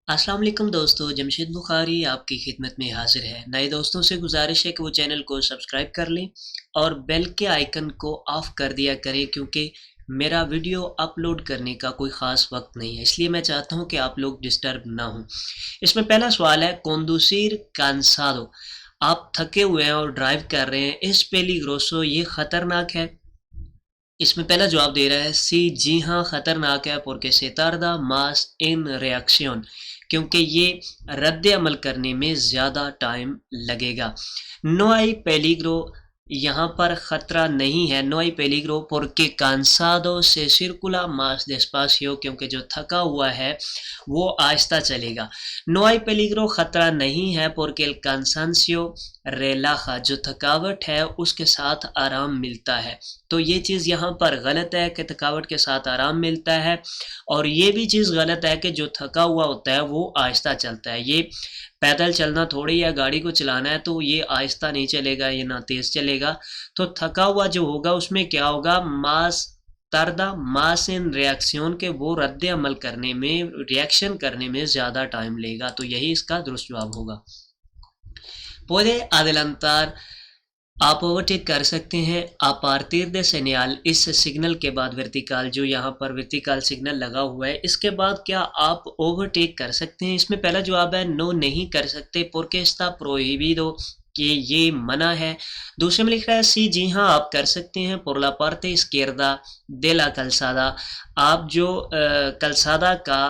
अस्सलाम वालेकुम दोस्तों, जमशेद बुखारी आपकी खिदमत में हाजिर है। नए दोस्तों से गुजारिश है कि वो चैनल को सब्सक्राइब कर लें और बेल के आइकन को ऑफ कर दिया करें, क्योंकि मेरा वीडियो अपलोड करने का कोई ख़ास वक्त नहीं है, इसलिए मैं चाहता हूं कि आप लोग डिस्टर्ब ना हों। इसमें पहला सवाल है, कोंदुसीर कांसादो, आप थके हुए हैं और ड्राइव कर रहे हैं, इस पेलीग्रोसो ये ख़तरनाक है। इसमें पहला जवाब दे रहा है सी, जी हाँ ख़तरनाक है, porque se tarda más en reacción, क्योंकि ये रद्द अमल करने में ज़्यादा टाइम लगेगा। नो आई पेलिग्रो, यहाँ पर ख़तरा नहीं है। नो आई पेलिग्रो porque cansado se circula más despacio, क्योंकि जो थका हुआ है वो आहिस्ता चलेगा। नो आई पेलिग्रो ख़तरा नहीं है porque el cansancio relaja, जो थकावट है उसके साथ आराम मिलता है। तो ये चीज़ यहाँ पर गलत है कि थकावट के साथ आराम मिलता है, और ये भी चीज़ गलत है कि जो थका हुआ होता है वो आहिस्ता चलता है। ये पैदल चलना थोड़ी है, गाड़ी को चलाना है तो ये आहिस्ता नहीं चलेगा, ये ना तेज़ चलेगा। तो थका हुआ जो होगा उसमें क्या होगा, मास तरदा मास इन रिएक्शन के, वो रद्द अमल करने में, रिएक्शन करने में ज़्यादा टाइम लेगा। तो यही इसका दुरुस्त जवाब होगा। पुede adelantar, आप ओवरटेक कर सकते हैं। आ पार्tir de señal, इस सिग्नल के बाद वर्टिकल, जो यहाँ पर वर्टिकल सिग्नल लगा हुआ है, इसके बाद क्या आप ओवरटेक कर सकते हैं। इसमें पहला जवाब है नो, नहीं कर सकते, porque está prohibido, कि ये मना है। दूसरे में लिख रहा है सी, जी हाँ आप कर सकते हैं, por la parte izquierda de la calzada, आप जो कलसादा का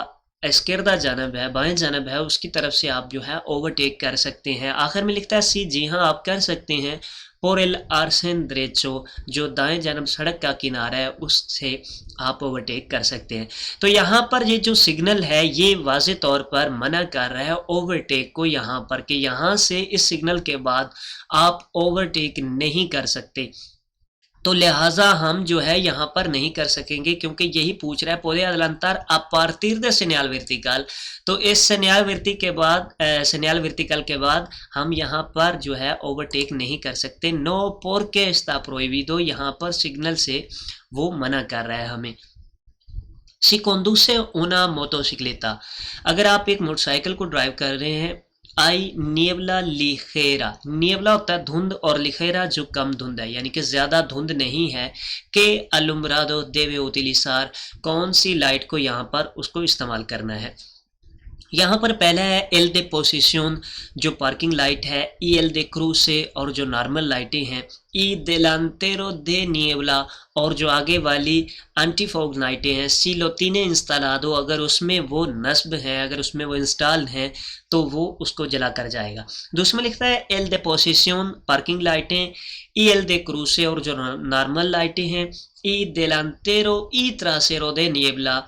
एस्केर्दा जानब है, बाएं जानब है, उसकी तरफ से आप जो है ओवरटेक कर सकते हैं। आखिर में लिखता है सी, जी हाँ आप कर सकते हैं, por el arsen derecho, जो दाएं जानब सड़क का किनारा है उससे आप ओवरटेक कर सकते हैं। तो यहाँ पर ये जो सिग्नल है ये वाज़े तौर पर मना कर रहा है ओवरटेक को, यहाँ पर कि यहाँ से इस सिग्नल के बाद आप ओवरटेक नहीं कर सकते। तो लिहाजा हम जो है यहाँ पर नहीं कर सकेंगे, क्योंकि यही पूछ रहा है पोदे अदलंतर a partir de señal vertical। तो इस सेनियल वर्टिकल के बाद, सेनियल वर्टिकल के बाद हम यहाँ पर जो है ओवरटेक नहीं कर सकते। नो porque está prohibido, यहाँ पर सिग्नल से वो मना कर रहा है हमें। Si conduce una motocicleta, अगर आप एक मोटरसाइकिल को ड्राइव कर रहे हैं, आई नियवला लिखेरा, नियवला होता है धुंध और लिखेरा जो कम धुंध है, यानी कि ज़्यादा धुंध नहीं है। के अलुम्ब्रादो देवे उतिलिसार, कौन सी लाइट को यहाँ पर उसको इस्तेमाल करना है। यहाँ पर पहला है एल दे पोसिशन, जो पार्किंग लाइट है, ई एल दे क्रूसे, और जो नॉर्मल लाइटें हैं, ई देलांतेरो दे निएवला, और जो आगे वाली एंटी फॉग लाइटें हैं, सी लोतीने इंस्टालादो, अगर उसमें वो नस्ब है, अगर उसमें वो इंस्टॉल हैं तो वो उसको जला कर जाएगा। दूसरा में लिखता है एल दे पोसिशन पार्किंग लाइटें, ई एल दे क्रूसे, और जो नॉर्मल लाइटें हैं, ई देलांतेरो ई ट्रासेरो दे निएवला,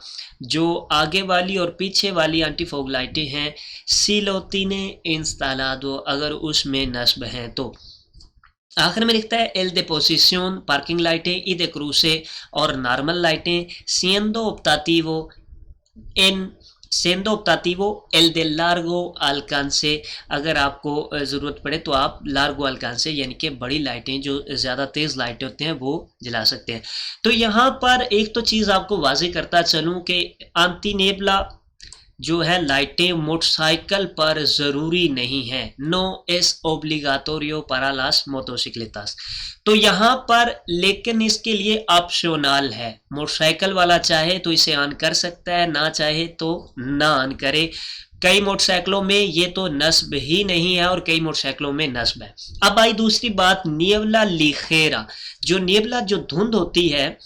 जो आगे वाली और पीछे वाली एंटी फॉग लाइटें हैं, सी लोतीने इंस्टालादो, अगर उसमें नस्ब हैं तो। आखिर में लिखता है एल दे पोसिशन पार्किंग लाइटें, ई दे क्रूसे, और नॉर्मल लाइटें, siendo optativo en siendo optativo el de largo alcance, अगर आपको ज़रूरत पड़े तो आप लार्गो अल्कांसे यानी कि बड़ी लाइटें, जो ज़्यादा तेज़ लाइटें होती हैं, वो जला सकते हैं। तो यहाँ पर एक तो चीज़ आपको वाज़ेह करता चलूँ कि एंटीनेबला जो है लाइटें मोटरसाइकिल पर ज़रूरी नहीं है। नो एस ओब्लिगाटोरियो para las motocicletas, तो यहाँ पर लेकिन इसके लिए ऑप्शनल है। मोटरसाइकिल वाला चाहे तो इसे ऑन कर सकता है, ना चाहे तो ना ऑन करे। कई मोटरसाइकिलों में ये तो नस्ब ही नहीं है और कई मोटरसाइकिलों में नस्ब है। अब आई दूसरी बात, नियवला लिखेरा, जो नियवला जो धुंध होती है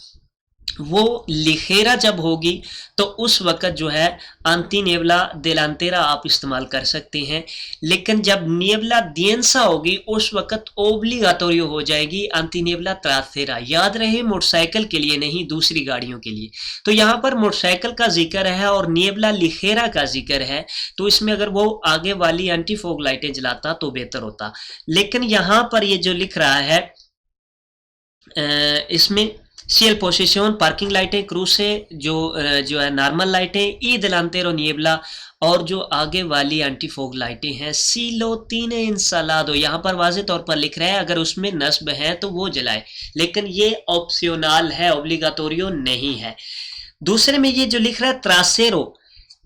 वो लिखेरा जब होगी तो उस वक्त जो है एंटीनेवला देलांतेरा आप इस्तेमाल कर सकते हैं, लेकिन जब नियवला दियंसा होगी उस वक्त ओब्लिगाटोरियो हो जाएगी एंटीनेवला ट्रासेरा। याद रहे मोटरसाइकिल के लिए नहीं, दूसरी गाड़ियों के लिए। तो यहाँ पर मोटरसाइकिल का जिक्र है और नियवला लिखेरा का जिक्र है, तो इसमें अगर वो आगे वाली एंटी फॉग लाइटें जलाता तो बेहतर होता। लेकिन यहाँ पर ये जो लिख रहा है इसमें सीएल पोजिशन पार्किंग लाइटें, क्रूज से जो है नॉर्मल लाइटें, ई देलांतेरो निएबला, और जो आगे वाली एंटी फॉग लाइटें हैं, सी लोतीने इंसालादो, यहाँ पर वाज़ेह तौर पर लिख रहा है अगर उसमें नस्ब है तो वो जलाए, लेकिन ये ऑप्शनल है, ओब्लिगाटोरियो नहीं है। दूसरे में ये जो लिख रहा है ट्रासेरो,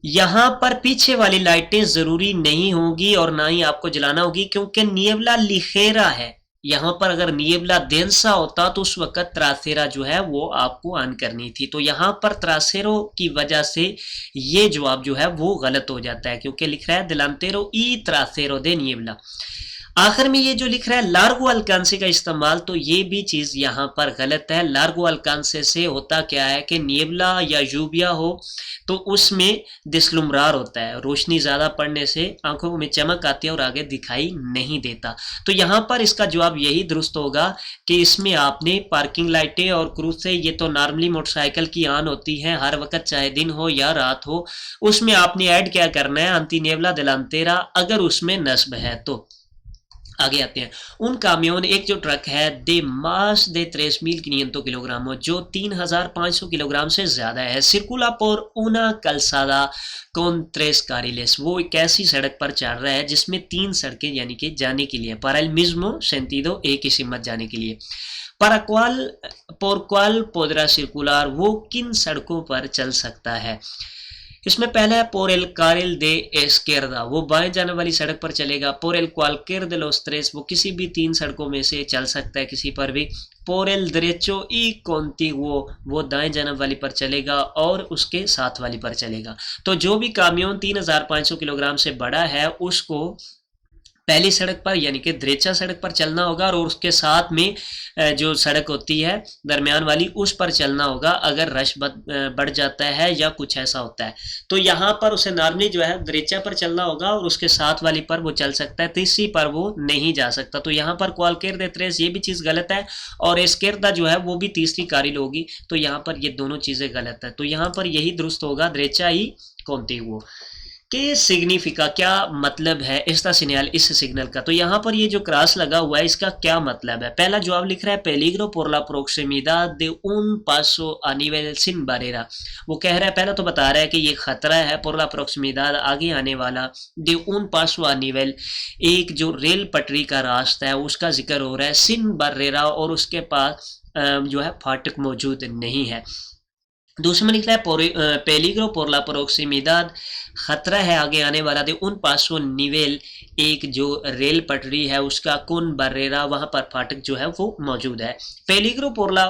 यहाँ पर पीछे वाली लाइटें जरूरी नहीं होगी और ना ही आपको जलाना होगी, क्योंकि नियवला लिखेरा है। यहाँ पर अगर नियवला densa होता तो उस वक्त त्रासेरा जो है वो आपको ऑन करनी थी। तो यहाँ पर त्रासेरो की वजह से ये जवाब जो है वो गलत हो जाता है, क्योंकि लिख रहा है delantero y trasero de niebla। आखिर में ये जो लिख रहा है लार्गो अल्कांसे का इस्तेमाल, तो ये भी चीज यहाँ पर गलत है। लार्गो अल्कांसे से होता क्या है कि नियबला या यूबिया हो तो उसमें दिस्लुमरार होता है, रोशनी ज्यादा पड़ने से आंखों में चमक आती है और आगे दिखाई नहीं देता। तो यहाँ पर इसका जवाब यही दुरुस्त होगा कि इसमें आपने पार्किंग लाइटें और क्रूज से, ये तो नॉर्मली मोटरसाइकिल की ऑन होती है हर वक्त, चाहे दिन हो या रात हो, उसमें आपने ऐड क्या करना है, अंतिनेवला दिलांतेरा, अगर उसमें नस्ब है तो। आगे आते हैं। उन कामियोन, एक जो ट्रक है दे मास दे 3,500 किलोग्राम, जो 3,500 किलोग्राम से ज्यादा है। सिर्कुला por una calzada con tres carriles, वो एक ऐसी सड़क पर चल रहा है जिसमें 3 सड़कें यानी कि जाने के लिए, para el mismo sentido, एक ही सिमत जाने के लिए। por cual podrá circular, वो किन सड़कों पर चल सकता है। इसमें पहला है por el carril de izquierda, वो बाएं जाने वाली सड़क पर चलेगा। por el cualquier de los tres, वो किसी भी 3 सड़कों में से चल सकता है, किसी पर भी। por el derecho y contiguo, वो दाएं जाने वाली पर चलेगा और उसके साथ वाली पर चलेगा। तो जो भी कामियोन 3,500 किलोग्राम से बड़ा है उसको पहली सड़क पर यानी कि द्रेचा सड़क पर चलना होगा और उसके साथ में जो सड़क होती है दरमियान वाली उस पर चलना होगा अगर रश बढ़ जाता है या कुछ ऐसा होता है। तो यहाँ पर उसे नॉर्मली जो है द्रेचा पर चलना होगा और उसके साथ वाली पर वो चल सकता है, तीसरी पर वो नहीं जा सकता। तो यहाँ पर क्वालकेर दे त्रेस ये भी चीज़ गलत है और एस्केरदा जो है वो भी तीसरी कारिल होगी। तो यहाँ पर ये दोनों चीज़ें गलत है। तो यहाँ पर यही दुरुस्त होगा, द्रेचा ही कॉन्टिगुओ। के सिग्निफिका, क्या मतलब है इसका सिग्नल, इस सिग्नल का। तो यहाँ पर ये जो क्रॉस लगा हुआ है इसका क्या मतलब है। पहला जवाब लिख रहा है पेलिग्रो por la proximidad de un paso a nivel sin barrera, वो कह रहा है, पहला तो बता रहा है कि ये खतरा है por la proximidad, आगे आने वाला, de un paso a nivel, एक जो रेल पटरी का रास्ता है उसका जिक्र हो रहा है, sin barrera, और उसके पास जो है फाटक मौजूद नहीं है। दूसरे में लिखा है पेलिग्रो por la proximidad, खतरा है आगे आने वाला, दे उन पासो निवेल, एक जो रेल पटरी है उसका, कुन बर्रेरा, वहां पर फाटक जो है वो मौजूद है। पेलिग्रो por la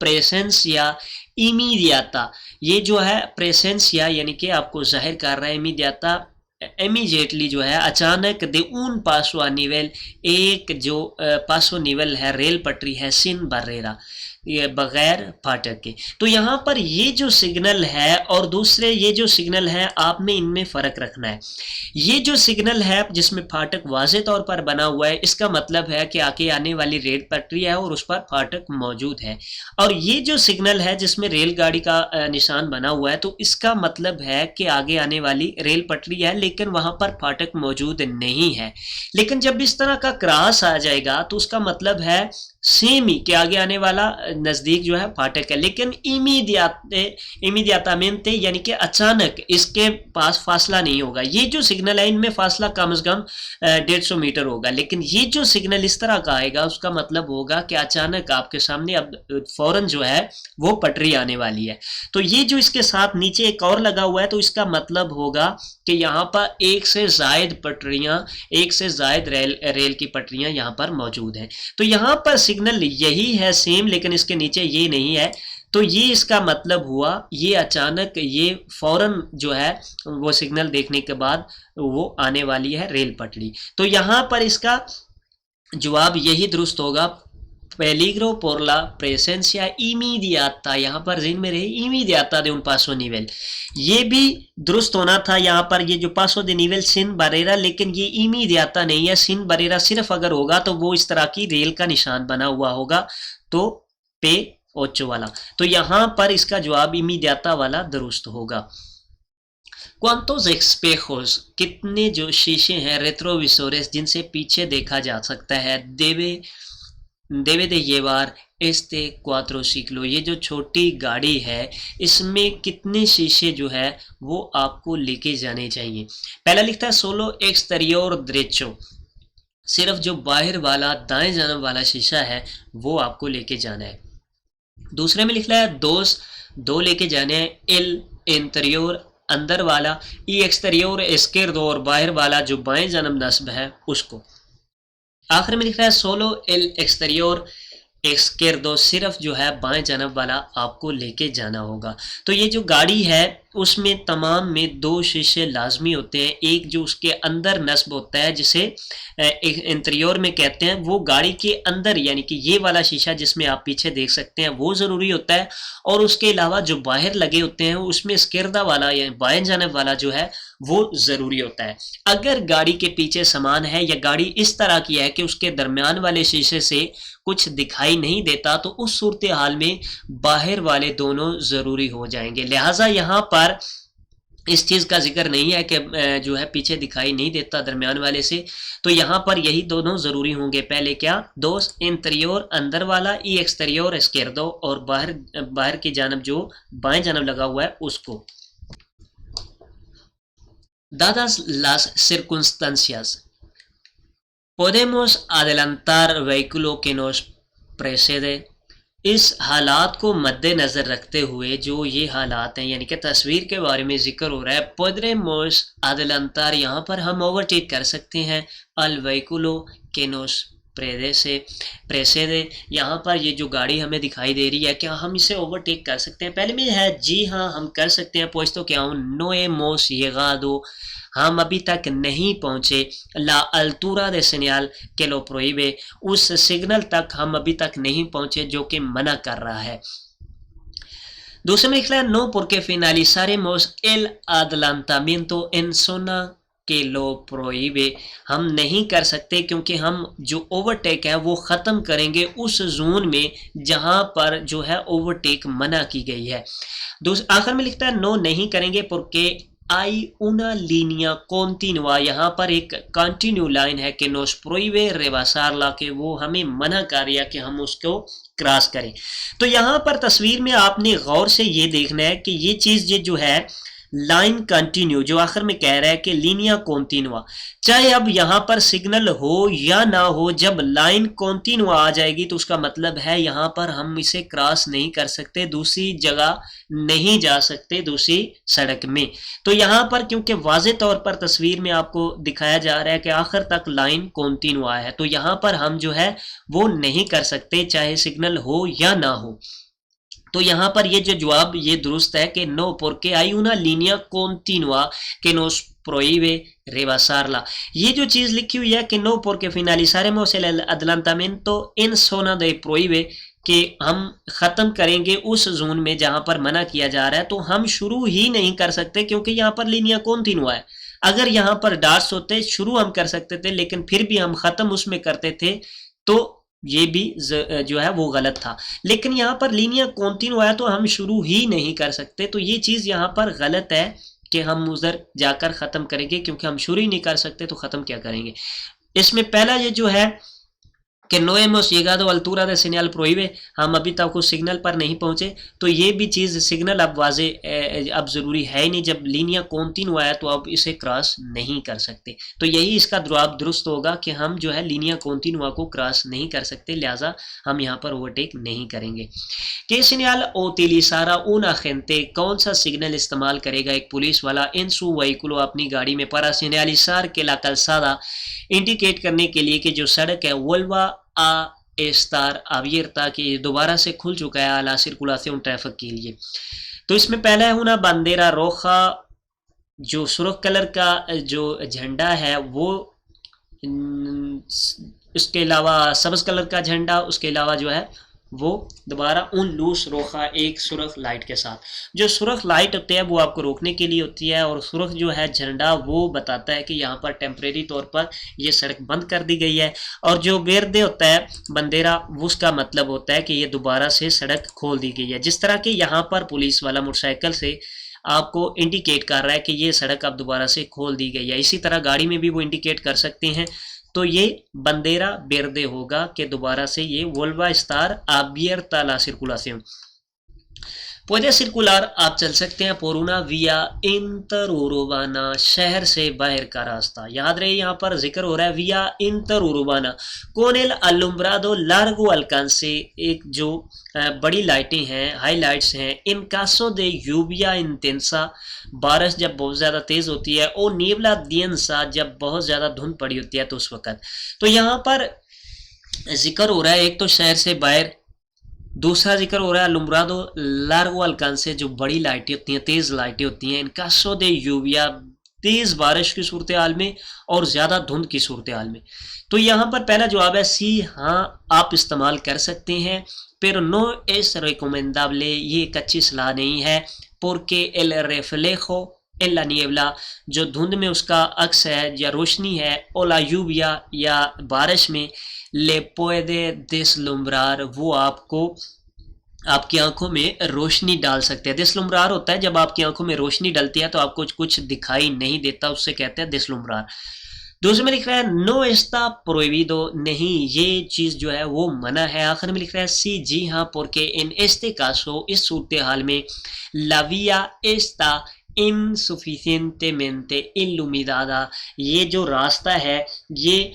presencia इमीडियाता, ये जो है प्रेसेंसिया यानी कि आपको जाहिर कर रहा है, इमीडियाता इमीडिएटली जो है अचानक, दे उन पासो आ निवेल, एक जो पासो निवेल है रेल पटरी है, सिन बर्रेरा, ये बगैर फाटक के। तो यहाँ पर ये जो सिग्नल है और दूसरे ये जो सिग्नल है आप में इनमें फ़र्क रखना है। ये जो सिग्नल है जिसमें फाटक वाज़े तौर पर बना हुआ है, इसका मतलब है कि आगे आने वाली रेल पटरी है और उस पर फाटक मौजूद है। और ये जो सिग्नल है जिसमें रेलगाड़ी का निशान बना हुआ है, तो इसका मतलब है कि आगे आने वाली रेल पटरी है लेकिन वहाँ पर फाटक मौजूद नहीं है। लेकिन जब इस तरह का क्रॉस आ जाएगा तो उसका मतलब है सेम ही कि आगे आने वाला नज़दीक जो है फाटक है, लेकिन इमीडियातामेंटे यानी कि अचानक इसके पास फासला नहीं होगा। ये जो सिग्नल है इनमें फासला कम से कम 150 मीटर होगा, लेकिन ये जो सिग्नल इस तरह का आएगा उसका मतलब होगा कि अचानक आपके सामने अब फौरन जो है वो पटरी आने वाली है। तो ये जो इसके साथ नीचे एक और लगा हुआ है, तो इसका मतलब होगा कि यहाँ पर एक से ज़ायद पटरियाँ, एक से ज़ायद रेल की पटरियाँ यहाँ पर मौजूद हैं। तो यहाँ पर सिग्नल यही है सेम, लेकिन इसके नीचे ये नहीं है। तो ये इसका मतलब हुआ ये अचानक, ये फौरन जो है वो सिग्नल देखने के बाद वो आने वाली है रेल पटरी। तो यहाँ पर इसका जवाब यही दुरुस्त होगा, पेलिग्रो por la presencia inmediata, यहाँ पर जिन में रहे इमीडियाता de un paso nivel, ये भी दुरुस्त होना था। यहाँ पर ये जो पासो de nivel sin barrera, लेकिन ये इमीडियाता नहीं है, sin barrera सिर्फ अगर होगा तो वो इस तरह की रेल का निशान बना हुआ होगा, तो पे ओचो वाला। तो यहाँ पर इसका जवाब इमीडियाता वाला दुरुस्त होगा। क्वांटोस एक्सपेजोस, कितने जो शीशे हैं, रेट्रोविसोरेस, जिनसे पीछे देखा जा सकता है, देवे दे येवार एस्ते क्वात्रो सिक्लो, ये जो छोटी गाड़ी है इसमें कितने शीशे जो है वो आपको लेके जाने चाहिए। पहला लिखता है सोलो एक्सटेरियोर द्रेचो, सिर्फ जो बाहर वाला दाएं जाने वाला शीशा है वो आपको लेके जाना है। दूसरे में लिख रहा है दो लेके जाने हैं, एल इंटीरियर अंदर वाला, ई एक्सटेरियोर एस्केर्दो और बाहर वाला जो बाएं जन्म नस्ब है उसको। आखिर में लिख रहा है सोलो एल एक्सटेरियोर एक्सकेर्दो, सिर्फ जो है बाएं जनाब वाला आपको लेके जाना होगा। तो ये जो गाड़ी है उसमें तमाम में 2 शीशे लाजमी होते हैं। एक जो उसके अंदर नस्ब होता है जिसे एक इंटीरियर में कहते हैं, वो गाड़ी के अंदर यानी कि ये वाला शीशा जिसमें आप पीछे देख सकते हैं वो ज़रूरी होता है। और उसके अलावा जो बाहर लगे होते हैं उसमें स्केर्दा वाला या बाएं जानब वाला जो है वो ज़रूरी होता है। अगर गाड़ी के पीछे सामान है या गाड़ी इस तरह की है कि उसके दरमियान वाले शीशे से कुछ दिखाई नहीं देता, तो उस सूरत हाल में बाहर वाले दोनों ज़रूरी हो जाएंगे। लिहाजा यहाँ पर इस चीज़ का जिक्र नहीं है कि जो है पीछे दिखाई नहीं देता दरमियान वाले से, तो यहाँ पर यही दोनों ज़रूरी होंगे। पहले क्या, दो इंटीरियर अंदर वाला, ई एक्सटीरियर एस्केर्दो, और बाहर की जानब जो बाएं जानब लगा हुआ है उसको। Dadas las circunstancias, podemos adelantar vehículo que nos precede। इस हालात को मद्देनज़र रखते हुए जो ये हालात हैं यानी कि तस्वीर के बारे में ज़िक्र हो रहा है, podremos adelantar, यहाँ पर हम ओवरटेक कर सकते हैं al vehículo que nos precede, यहाँ पर ये जो गाड़ी हमें दिखाई दे रही है क्या हम इसे ओवरटेक कर सकते हैं। पहले में है जी हाँ हम कर सकते हैं, puesto que aún no hemos llegado, हम अभी तक नहीं पहुंचे, ला अल्तुरा दे सिग्नल के लो प्रोहिबे, उस सिग्नल तक हम अभी तक नहीं पहुंचे जो कि मना कर रहा है। दूसरे में लिखा है no porque finalizaremos el adelantamiento en zona के लो प्रोहिबे, हम नहीं कर सकते क्योंकि हम जो ओवरटेक है वो ख़त्म करेंगे उस जोन में जहां पर जो है ओवरटेक मना की गई है। आखिर में लिखता है नो नहीं करेंगे porque आई una línea continua, यहाँ पर एक कंटिन्यू लाइन है कि nos prohíbe rebasarla, के वो हमें मना कर रहा है कि हम उसको क्रॉस करें। तो यहाँ पर तस्वीर में आपने गौर से ये देखना है कि ये चीज़ जो है लाइन कंटिन्यू, जो आखिर में कह रहा है कि लीनिया कॉन्टिन्यूआ, चाहे अब यहाँ पर सिग्नल हो या ना हो, जब लाइन कॉन्टिन्यूआ आ जाएगी तो उसका मतलब है यहाँ पर हम इसे क्रॉस नहीं कर सकते, दूसरी जगह नहीं जा सकते, दूसरी सड़क में। तो यहाँ पर क्योंकि वाज़े तौर पर तस्वीर में आपको दिखाया जा रहा है कि आखिर तक लाइन कॉन्टिन्यूआ है, तो यहाँ पर हम जो है वो नहीं कर सकते चाहे सिग्नल हो या ना हो। तो यहाँ पर ये जो जवाब ये दुरुस्त है कि no porque hay una línea continua que nos prohíbe rebasarla। ये जो चीज़ लिखी हुई है कि no porque finalizaremos el adelantamiento en zona de prohíbe, कि हम ख़त्म करेंगे उस जोन में जहाँ पर मना किया जा रहा है, तो हम शुरू ही नहीं कर सकते क्योंकि यहाँ पर लीनिया कॉन्टिन्यूआ है। अगर यहाँ पर डार्ट्स होते शुरू हम कर सकते थे लेकिन फिर भी हम ख़त्म उसमें करते थे, तो ये भी जो है वो गलत था। लेकिन यहाँ पर लीनिया कॉन्टिन्यूआ है तो हम शुरू ही नहीं कर सकते, तो ये चीज़ यहाँ पर गलत है कि हम उधर जाकर ख़त्म करेंगे क्योंकि हम शुरू ही नहीं कर सकते तो ख़त्म क्या करेंगे। इसमें पहला ये जो है कि no hemos llegado a altura de señal prohíbe, हम अभी तक उस सिग्नल पर नहीं पहुंचे, तो ये भी चीज़ सिग्नल अब वाजे अब ज़रूरी है ही नहीं, जब लीनिया कॉन्टिन्यू आया तो अब इसे क्रॉस नहीं कर सकते। तो यही इसका जवाब दुरुस्त होगा कि हम जो है लीनिया कॉन्टिन्यूआ को क्रॉस नहीं कर सकते, लिहाजा हम यहाँ पर ओवरटेक नहीं करेंगे। ¿Qué señal utilizará un agente, कौन सा सिग्नल इस्तेमाल करेगा एक पुलिस वाला en su vehículo, अपनी गाड़ी में, para señalizar que la calzada, indicate करने के लिए कि जो सड़क है vuelva a estar abierta, कि दोबारा से खुल चुका है a la circulación, ट्रैफिक के लिए। तो इसमें पहला है una bandera roja, जो सुर्ख कलर का जो झंडा है वो, उसके अलावा सब्ज़ कलर का झंडा, उसके अलावा जो है वो दोबारा उन लूस रोखा, एक सुरख लाइट के साथ। जो सुरख लाइट होती है वो आपको रोकने के लिए होती है, और सुरख जो है झंडा वो बताता है कि यहाँ पर टेम्परेरी तौर पर ये सड़क बंद कर दी गई है। और जो बेरदे होता है बंदेरा, उसका मतलब होता है कि ये दोबारा से सड़क खोल दी गई है। जिस तरह के यहाँ पर पुलिस वाला मोटरसाइकिल से आपको इंडिकेट कर रहा है कि ये सड़क अब दोबारा से खोल दी गई है, इसी तरह गाड़ी में भी वो इंडिकेट कर सकते हैं। तो ये बंदेरा बेरदे होगा कि दोबारा से ये वोल्वा स्टार abierta la circulación। पुede सर्कुलर आप चल सकते हैं por una vía interurbana, शहर से बाहर का रास्ता। याद रहे यहाँ पर जिक्र हो रहा है vía interurbana con el alumbrado largo alcance, एक जो बड़ी लाइटें हैं, हाईलाइट्स हैं, इन caso de lluvia intensa, बारिश जब बहुत ज़्यादा तेज़ होती है, और niebla densa, जब बहुत ज़्यादा धुंध पड़ी होती है तो उस वक़्त। तो यहाँ पर जिक्र हो रहा है एक तो शहर से बाहर, दूसरा जिक्र हो रहा है अलुम्ब्रादो लार्गो अल्कांसे, जो बड़ी लाइटें होती हैं, तेज लाइटें होती हैं, इनका सोदे यूविया, तेज बारिश की सूरत हाल में और ज़्यादा धुंध की सूरत हाल में। तो यहाँ पर पहला जवाब है सी, हाँ आप इस्तेमाल कर सकते हैं। पर नो एस रिकमेंडेबले, ये एक अच्छी सलाह नहीं है। porque el reflejo en la niebla, जो धुंध में उसका अक्स है या रोशनी है, o la lluvia या बारिश में, le puede deslumbrar, वो आपको आपकी आंखों में रोशनी डाल सकते हैं। देसलुम्बरार होता है जब आपकी आंखों में रोशनी डलती है तो आपको कुछ दिखाई नहीं देता, उससे कहते हैं देसलुम्बरार। दूसरे में लिख रहा है नो एस्ता प्रोहिबिdo, नहीं ये चीज़ जो है वो मना है। आखिर में लिख रहा है सी, जी हाँ, porque en este caso, इस सूरत हाल में, la vía está insuficientemente iluminada, ये जो रास्ता है ये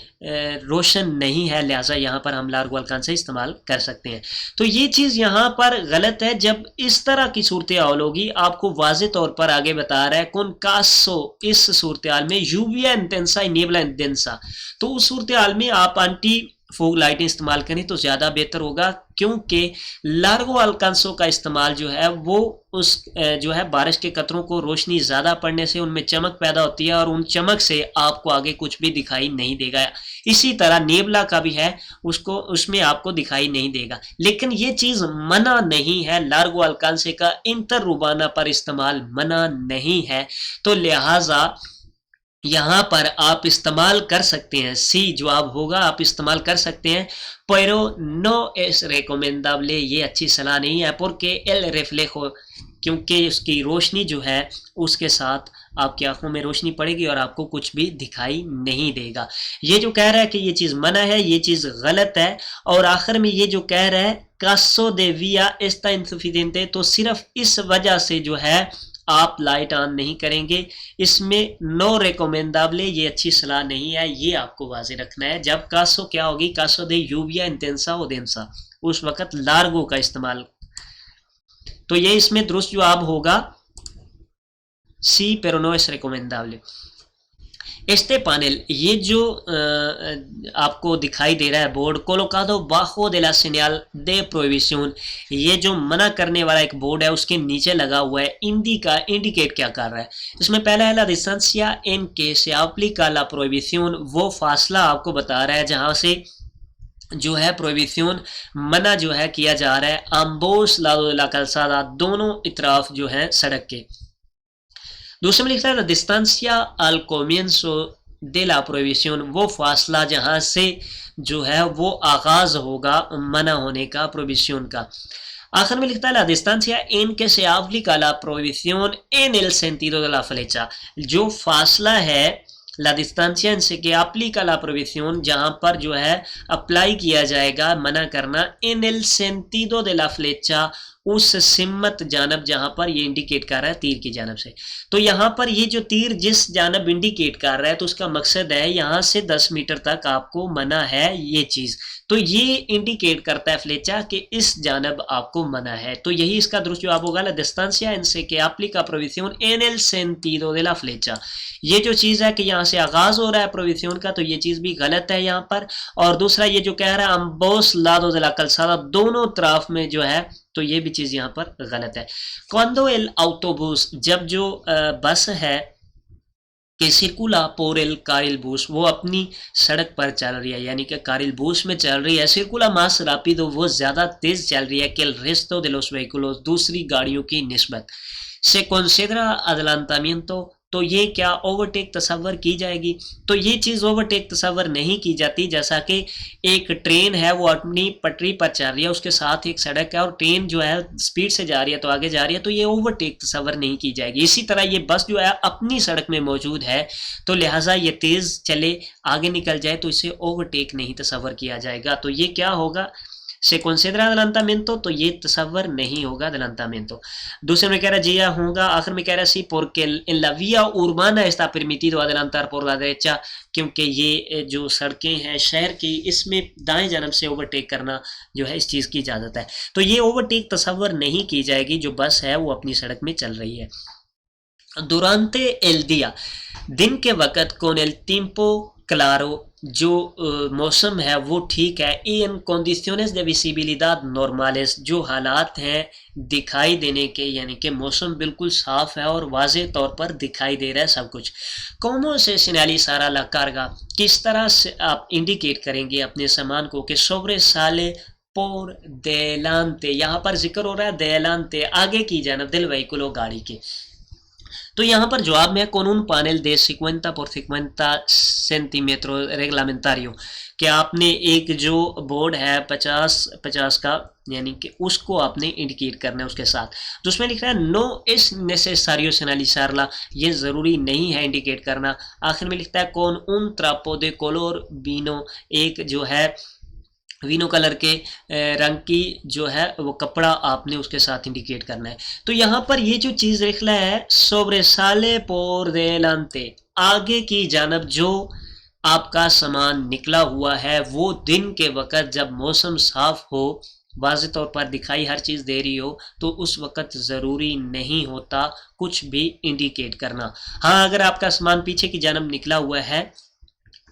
रोशन नहीं है, लिहाजा यहाँ पर हम लार्गो अल्कान से इस्तेमाल कर सकते हैं। तो ये चीज़ यहाँ पर गलत है। जब इस तरह की सूरत हाल होगी, आपको वाज़े तौर पर आगे बता रहा है कौन कासो, इस सूरत हाल में यूविया इंटेंसा निebla इंटेंसा, तो उस सूरत हाल में आप एंटी फोग लाइटें इस्तेमाल करें तो ज़्यादा बेहतर होगा, क्योंकि लार्गो अल्कांसो का इस्तेमाल जो है वो उस जो है बारिश के कतरों को रोशनी ज़्यादा पड़ने से उनमें चमक पैदा होती है और उन चमक से आपको आगे कुछ भी दिखाई नहीं देगा। इसी तरह नेबला का भी है, उसको उसमें आपको दिखाई नहीं देगा। लेकिन ये चीज़ मना नहीं है, लार्गो अल्कांसे का इंटररुबाना पर इस्तेमाल मना नहीं है, तो लिहाजा यहाँ पर आप इस्तेमाल कर सकते हैं। सी जवाब होगा, आप इस्तेमाल कर सकते हैं। pero no es recomendable, ये अच्छी सलाह नहीं है। porque el reflejo, क्योंकि उसकी रोशनी जो है उसके साथ आपकी आंखों में रोशनी पड़ेगी और आपको कुछ भी दिखाई नहीं देगा। ये जो कह रहा है कि ये चीज़ मना है, ये चीज़ गलत है। और आखिर में ये जो कह रहा है caso de vía está insuficiente, तो सिर्फ इस वजह से जो है आप लाइट ऑन नहीं करेंगे। इसमें नो रिकमेंडेबल, ये अच्छी सलाह नहीं है, ये आपको वाज़े रखना है। जब कासो क्या होगी, कासो दे यूविया इंटेंसा ओडेंसा, उस वक्त लार्गो का इस्तेमाल। तो ये इसमें दुरुस्त जवाब होगा सी, pero no es recomendable। este panel, ये जो आपको दिखाई दे रहा है board, colocado bajo de la señal de prohibición, ये जो मना करने वाला एक बोर्ड है उसके नीचे लगा हुआ है। इंडिकेट क्या कर रहा है, इसमें पहला है la distancia en que se aplica la prohibición, वो फासला आपको बता रहा है जहाँ से जो है प्रोहिबिशन मना जो है किया जा रहा है। ambos lados de la calzada, दोनों इतराफ जो है सड़क के। दूसरे में लिखता है distancia al comienzo de la prohibición, वो फासला जहाँ से जो है वो आगाज होगा मना होने का, प्रोहिबिशन का। आखिर में लिखता है la distancia en que se aplica la prohibición en el sentido de la flecha, जो फासला है la distancia en que aplica la prohibición, जहाँ पर जो है अप्लाई किया जाएगा मना करना, en el sentido de la flecha, उस सिम्मत जानब जहाँ पर ये इंडिकेट कर रहा है तीर की जानब से। तो यहाँ पर ये जो तीर जिस जानब इंडिकेट कर रहा है तो उसका मकसद है यहाँ से 10 मीटर तक आपको मना है ये चीज़, तो ये इंडिकेट करता है फ्लेचा कि इस जानब आपको मना है। तो यही इसका दुरुस्त जवाब होगा la distancia en que aplica prohibición en el sentido de la flecha। ये जो चीज़ है कि यहाँ से आगाज हो रहा है प्रोहिबिशन का, तो ये चीज़ भी गलत है यहाँ पर। और दूसरा ये जो कह रहा है ambos lados de la calzada, दोनों तरफ में जो है, तो ये भी चीज़ यहाँ पर गलत है। cuando el autobús, जब जो बस है कि circula por el carril bus, वो अपनी सड़क पर चल रही है, यानी कि carril bus में चल रही है। circula más rápido, वो ज़्यादा तेज़ चल रही है कि el resto de los vehículos, दूसरी गाड़ियों की निस्बत। se considera adelantamiento, तो ये क्या ओवरटेक तस्वर की जाएगी, तो ये चीज़ ओवरटेक तस्वर नहीं की जाती। जैसा कि एक ट्रेन है वो अपनी पटरी पर चल रही है, उसके साथ एक सड़क है और ट्रेन जो है स्पीड से जा रही है तो आगे जा रही है, तो ये ओवरटेक तस्वर नहीं की जाएगी। इसी तरह ये बस जो है अपनी सड़क में मौजूद है, तो लिहाजा ये तेज़ चले आगे निकल जाए तो इसे ओवरटेक नहीं तस्वर किया जाएगा। तो ये क्या होगा, se considera adelantamiento, तो ये तस्वर नहीं होगा adelantamiento। दूसरे में कह रहा है जी हाँ होगा, आखिर में कह रहा है sí porque en la vía urbana está permitido adelantar por la derecha, क्योंकि ये जो सड़कें हैं शहर की इसमें दाएं जानब से ओवरटेक करना जो है इस चीज़ की इजाज़त है। तो ये ओवरटेक तस्वर नहीं की जाएगी, जो बस है वो अपनी सड़क में चल रही है। Durante el día, दिन के वक़्त con el tiempo claro, जो मौसम है वो ठीक है। y en condiciones de visibilidad normales, जो हालात हैं दिखाई देने के, यानी कि मौसम बिल्कुल साफ है और वाज़े तौर पर दिखाई दे रहा है सब कुछ। ¿Cómo se señalizará la carga? किस तरह से आप इंडिकेट करेंगे अपने सामान को कि sobresale por delante, यहाँ पर जिक्र हो रहा है delante, आगे की जानब del vehículo, गाड़ी के। तो यहाँ पर जवाब में con un panel de 50 por 50 centimetre रेगलामेंटारियो, कि आपने एक जो बोर्ड है 50-50 का, यानी कि उसको आपने इंडिकेट करना है उसके साथ। तो उसमें लिख रहा है नो es necesario señalizarla, ये ज़रूरी नहीं है इंडिकेट करना। आखिर में लिखता है con un trapo de color vino, एक जो है विनो कलर के रंग की जो है वो कपड़ा आपने उसके साथ इंडिकेट करना है। तो यहाँ पर ये जो चीज़ लिख रहा है sobresale por delante, आगे की जानब जो आपका सामान निकला हुआ है वो दिन के वक़्त जब मौसम साफ हो, वाज़े तौर पर दिखाई हर चीज़ दे रही हो, तो उस वक़्त ज़रूरी नहीं होता कुछ भी इंडिकेट करना। हाँ, अगर आपका सामान पीछे की जानब निकला हुआ है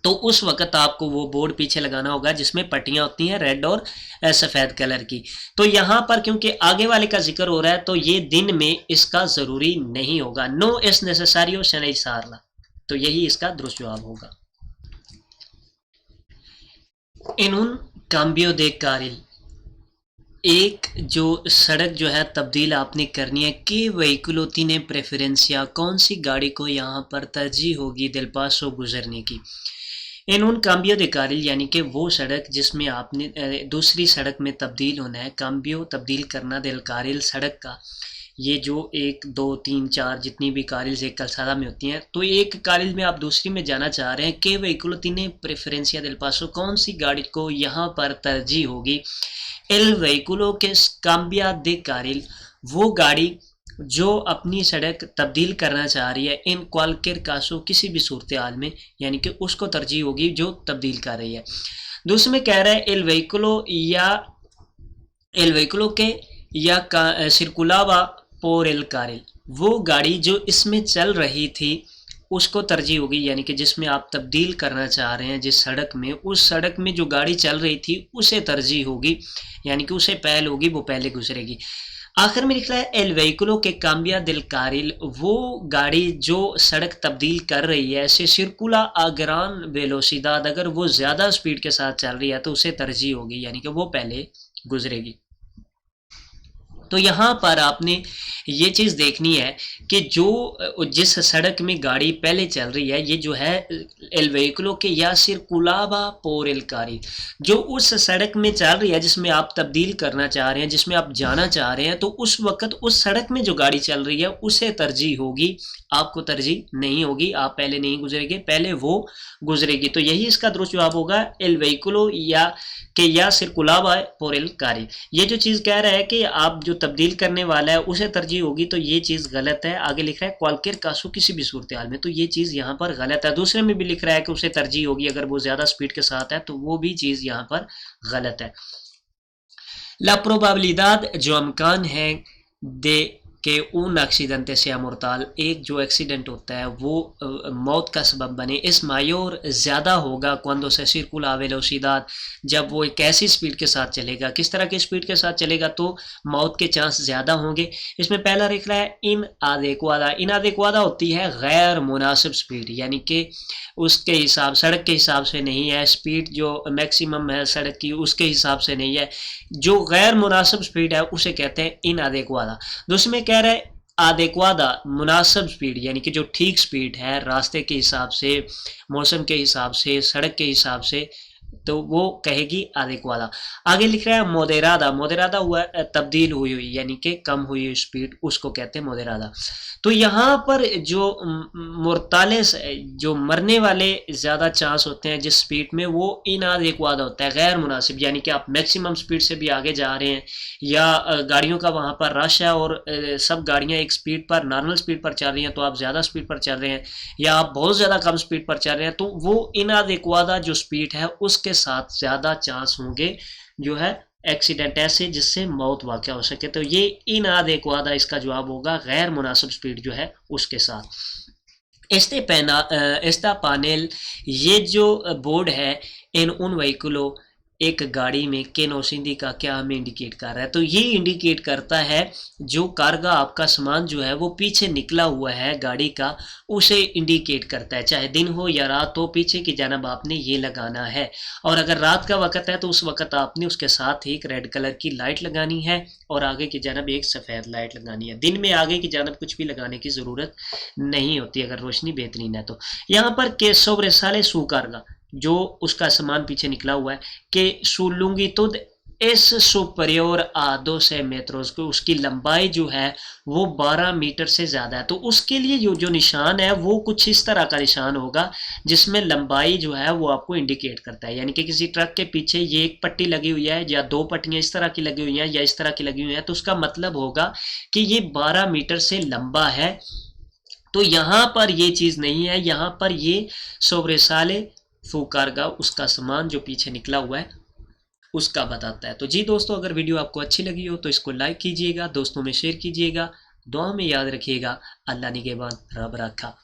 तो उस वक़्त आपको वो बोर्ड पीछे लगाना होगा जिसमें पट्टियाँ होती हैं रेड और सफ़ेद कलर की। तो यहाँ पर क्योंकि आगे वाले का जिक्र हो रहा है तो ये दिन में इसका ज़रूरी नहीं होगा। नो es necesario señalizarla, तो यही इसका दुरुस्त जवाब होगा। En un cambio de carril, एक जो सड़क जो है तब्दील आपने करनी है कि व्हीकलो tiene preferencia, कौन सी गाड़ी को यहाँ पर तरजीह होगी del paso गुजरने की। इन उन काम्बियो दे कारिल, यानी कि वो सड़क जिसमें आपने दूसरी सड़क में तब्दील होना है। काम्बियो तब्दील करना, दिल कारिल सड़क का, ये जो 1 2 3 4 जितनी भी कारिल्स एक कलसादा में होती हैं, तो एक कारिल में आप दूसरी में जाना चाह रहे हैं कि व्हीकलो तिने प्रेफरेंसिया दिल पासो, कौन सी गाड़ी को यहाँ पर तरजीह होगी। एल व्हीकलो के काम्बिया दे कारिल, वो गाड़ी जो अपनी सड़क तब्दील करना चाह रही है। इन क्वालकेर कासो, किसी भी सूरत हाल में, यानी कि उसको तरजीह होगी जो तब्दील कर रही है। दूसरे में कह रहा है एल व्हीकलो के या सिरकुलावा पोर एल कारिल, वो गाड़ी जो इसमें चल रही थी उसको तरजीह होगी, यानी कि जिसमें आप तब्दील करना चाह रहे हैं जिस सड़क में, उस सड़क में जो गाड़ी चल रही थी उसे तरजीह होगी, यानी कि उसे पहल होगी, वो पहले गुजरेगी। आखिर में लिख रहा है एल व्हीकलो के काम्बिया दिल कारिल, वो गाड़ी जो सड़क तब्दील कर रही है से सिरकुला आगरान वेलोसिदाद, अगर वो ज़्यादा स्पीड के साथ चल रही है तो उसे तरजीह होगी, यानी कि वो पहले गुजरेगी। तो यहाँ पर आपने ये चीज़ देखनी है कि जो जिस सड़क में गाड़ी पहले चल रही है, ये जो है एल व्हीकलो के या सिरकुलाबा पोर एल कारिल, जो उस सड़क में चल रही है जिसमें आप तब्दील करना चाह रहे हैं, जिसमें आप जाना चाह रहे हैं, तो उस वक़्त उस सड़क में जो गाड़ी चल रही है उसे तरजीह होगी, आपको तरजीह नहीं होगी, आप पहले नहीं गुजरेंगे, पहले वो गुजरेगी। तो यही इसका दुरुस्त जवाब होगा एल व्हीकलो या सिरकुलाबा पोर एल कारिल। ये जो चीज़ कह रहा है कि आप जो तब्दील करने वाला है उसे तरजीह होगी, तो ये चीज़ गलत है। आगे लिख रहा है क्वालकेर कासो, किसी भी सूरत हाल में, तो ये चीज़ यहाँ पर गलत है। दूसरे में भी लिख रहा है कि उसे तरजीह होगी अगर वो ज़्यादा स्पीड के साथ है, तो वो भी चीज़ यहाँ पर गलत है। ला प्रोबाबिलिडad, जो अमकान है दे कि उन एक्सीडेंट से मोरताल, एक जो एक्सीडेंट होता है वो मौत का सबब बने, इस मायोर ज़्यादा होगा क्वांडो से सिरकुला वेलोसिदाद, जब वो एक ऐसी स्पीड के साथ चलेगा। किस तरह की स्पीड के साथ चलेगा तो मौत के चांस ज़्यादा होंगे। इसमें पहला लिख रहा है इन आदेक्वादा। इन आदेक्वादा होती है गैर मुनासिब स्पीड, यानी कि उसके हिसाब, सड़क के हिसाब से नहीं है, स्पीड जो मैक्सिमम है सड़क की उसके हिसाब से नहीं है, जो गैर मुनासिब स्पीड है उसे कहते हैं इन आदेक्वादा। दूसरे में कह रहा है आदेक्वादा, मुनासिब स्पीड, यानी कि जो ठीक स्पीड है रास्ते के हिसाब से, मौसम के हिसाब से, सड़क के हिसाब से, तो वो कहेगी आदेक्वादा। आगे लिख रहा है मोदेरादा, मोदेरादा हुआ तब्दील हुई हुई यानी कि कम हुई हुई स्पीड, उसको कहते हैं मोदेरादा। तो यहाँ पर जो मुर्तालिस जो मरने वाले ज़्यादा चांस होते हैं जिस स्पीड में, वो इनादेक्वादा होता है, गैर मुनासिब, यानी कि आप मैक्सिमम स्पीड से भी आगे जा रहे हैं या गाड़ियों का वहाँ पर रश है और सब गाड़ियाँ एक स्पीड पर नॉर्मल स्पीड पर चल रही हैं तो आप ज़्यादा स्पीड पर चल रहे हैं, या आप बहुत ज़्यादा कम स्पीड पर चल रहे हैं, तो वो इनादेक्वादा जो स्पीड है उसके साथ ज़्यादा चांस होंगे जो है एक्सीडेंट ऐसे जिससे मौत वाक़या हो सके। तो ये इनादेक्वादा इसका जवाब होगा, गैर मुनासिब स्पीड जो है उसके साथ। एस्ता पानेल ये जो बोर्ड है इन उन व्हीकलों एक गाड़ी में के नौसिंदी का क्या हमें इंडिकेट कर रहा है, तो ये इंडिकेट करता है जो कार्गा आपका सामान जो है वो पीछे निकला हुआ है गाड़ी का, उसे इंडिकेट करता है, चाहे दिन हो या रात हो, पीछे की जानब आपने ये लगाना है। और अगर रात का वक्त है तो उस वक्त आपने उसके साथ ही एक रेड कलर की लाइट लगानी है और आगे की जानब एक सफ़ेद लाइट लगानी है। दिन में आगे की जानब कुछ भी लगाने की ज़रूरत नहीं होती अगर रोशनी बेहतरीन है तो। यहाँ पर के sobresale su carga, जो उसका सामान पीछे निकला हुआ है, कि su longitud es superior a 12 metros, को उसकी लंबाई जो है वो 12 मीटर से ज़्यादा है, तो उसके लिए जो निशान है वो कुछ इस तरह का निशान होगा जिसमें लंबाई जो है वो आपको इंडिकेट करता है। यानी कि किसी ट्रक के पीछे ये एक पट्टी लगी हुई है या दो पट्टियाँ इस तरह की लगी हुई हैं या इस तरह की लगी हुई हैं, तो उसका मतलब होगा कि ये 12 मीटर से लंबा है। तो यहाँ पर ये चीज़ नहीं है, यहाँ पर ये sobresale su carga उसका सामान जो पीछे निकला हुआ है उसका बताता है। तो जी दोस्तों, अगर वीडियो आपको अच्छी लगी हो तो इसको लाइक कीजिएगा, दोस्तों में शेयर कीजिएगा, दुआ में याद रखिएगा। अल्लाह निगहबान, रब रखा।